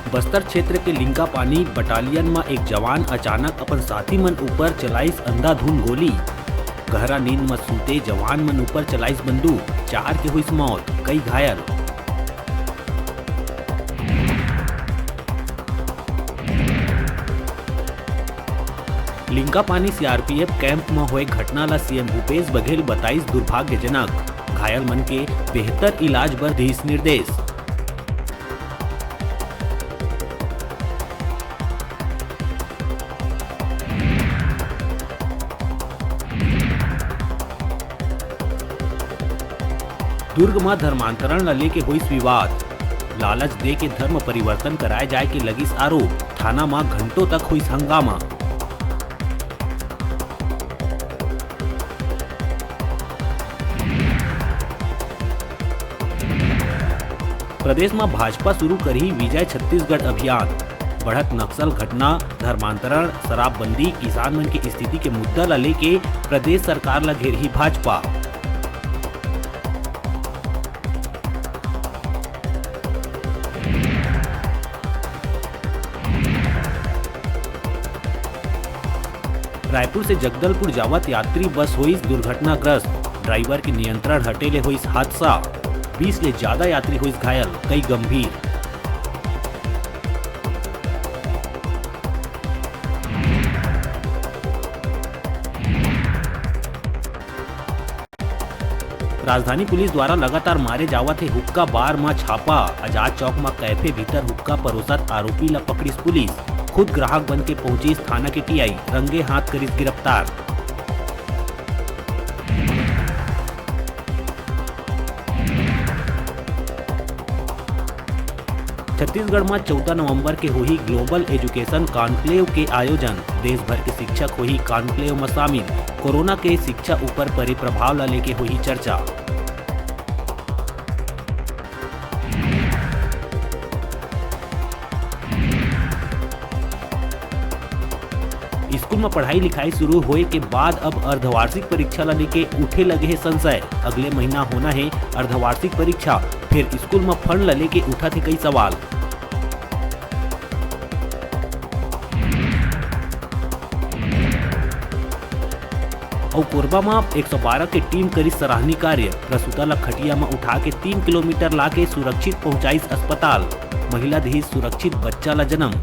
बस्तर क्षेत्र के लिंका पानी बटालियन में एक जवान अचानक अपन साथी मन ऊपर चलाइस अंधाधुंध गोली। गहरा नींद में सूते जवान मन ऊपर चलाइस बंदूक, 4 के हुई मौत, कई घायल। लिंका पानी सीआरपीएफ कैंप में हुए घटना ला सीएम भूपेश बघेल बताइस दुर्भाग्यजनक। घायल मन के बेहतर इलाज बर दिस निर्देश। दुर्ग में धर्मांतरण ला लेके हुई विवाद। लालच दे के धर्म परिवर्तन कराए जाए के लगिस आरोप। थाना में घंटों तक हुई हंगामा। प्रदेश में भाजपा शुरू करी विजय छत्तीसगढ़ अभियान। बढ़त नक्सल घटना, धर्मांतरण, शराबबंदी, किसान मन की स्थिति के मुद्दा ला लेके प्रदेश सरकार ला घेरही भाजपा। रायपुर से जगदलपुर जावत यात्री बस हुई दुर्घटनाग्रस्त। ड्राइवर के नियंत्रण हटेले हुई हादसा। 20 ले ज्यादा यात्री हुई घायल, कई गंभीर। राजधानी पुलिस द्वारा लगातार मारे जावत है हुक्का बार में छापा। आजाद चौक में कैफे भीतर हुक्का परोसत आरोपी ला पकड़िस पुलिस। खुद ग्राहक बन के पहुंची थाना के टीआई, रंगे हाथ करिस गिरफ्तार। छत्तीसगढ़ में 14 नवंबर के हुई ग्लोबल एजुकेशन कॉन्क्लेव के आयोजन। देश भर के शिक्षक हुई कॉन्क्लेव में शामिल। कोरोना के शिक्षा ऊपर पड़े प्रभाव ला लेके हुई चर्चा। स्कूल में पढ़ाई लिखाई शुरू होए के बाद अब अर्धवार्षिक परीक्षा ला लेके उठे लगे है संशय। अगले महीना होना है अर्धवार्षिक परीक्षा, फिर स्कूल में फंड ला लेके उठा थे कई सवाल। और कोरबा में 112 के टीम करी सराहनीय कार्य। प्रसूता ला खटिया में उठा के 3 किलोमीटर लाके सुरक्षित पहुंचाइस अस्पताल। महिला दी सुरक्षित बच्चा ला जन्म।